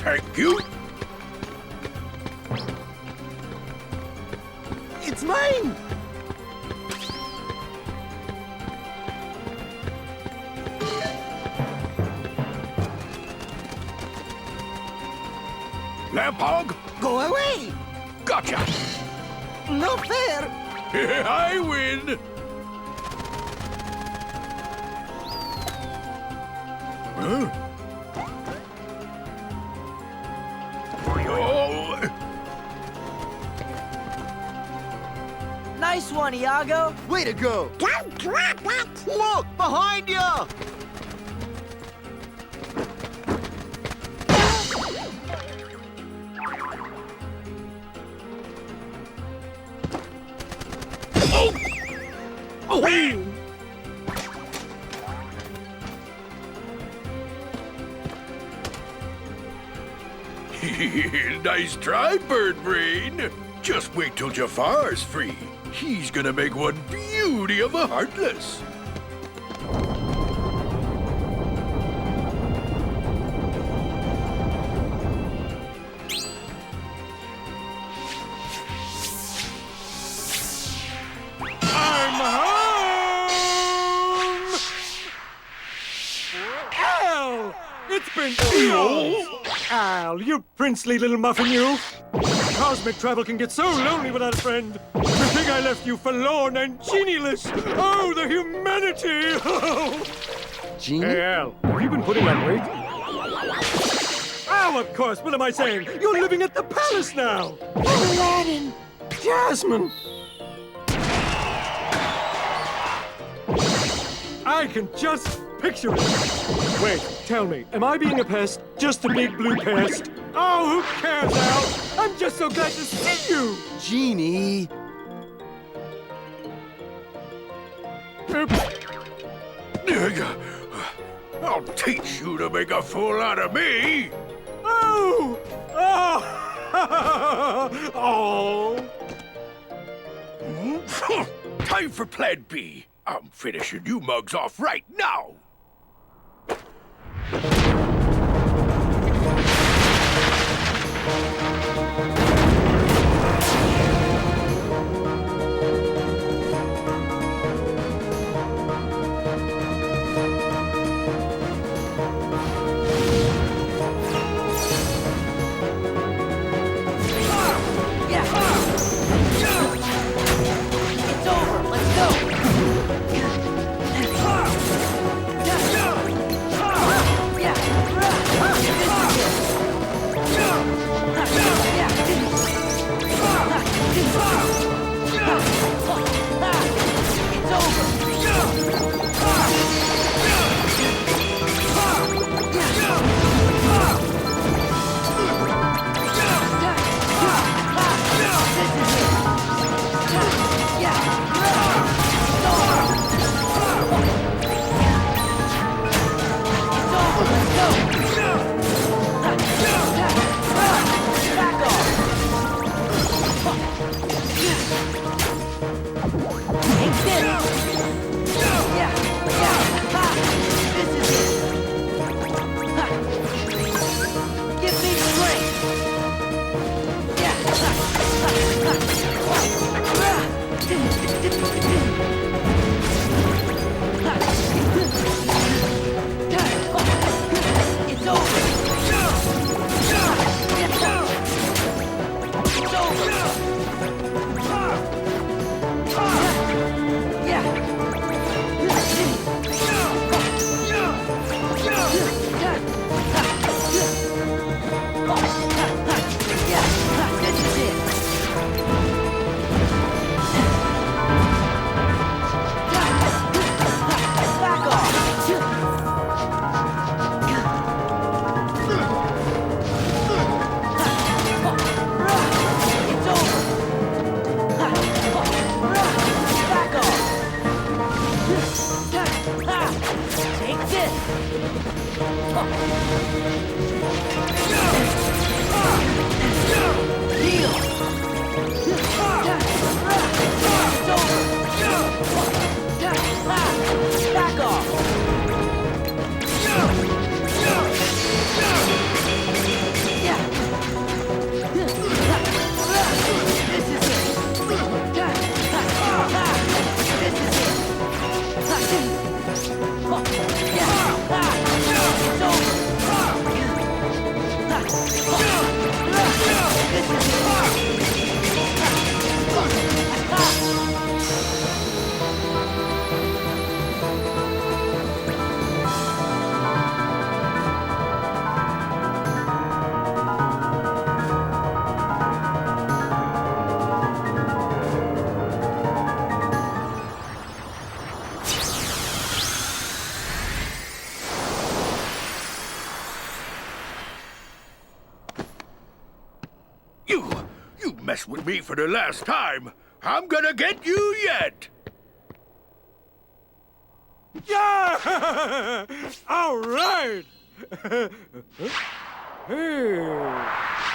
Thank you. It's mine! Lamphog, Go away! gotcha. No fair! I win. Huh? Oh. Nice one, Iago. Way to go! Don't drop it! Look! Behind you! Oh. Nice try, Bird Brain. Just wait till Jafar's free. He's gonna make one beauty of a Heartless. I'm home! Al! It's been eons! Al, you princely little muffin, you! Cosmic travel can get so lonely without a friend. To think I left you forlorn and genieless! Oh, the humanity! Genie? Hey, Al, have you been putting on weight? Oh, of course, what am I saying? You're living at the palace now! Aladdin! Jasmine! I can just picture it. Wait, tell me, am I being a pest? Just a big blue pest? Oh, who cares, Al? I'm just so glad to see you! Genie! I'll teach you to make a fool out of me. Oh! Oh! Oh! Time for Plan B. I'm finishing you mugs off right now. It's over. Let's go. You mess with me for the last time. I'm gonna get you yet. Yeah! All right! Hey.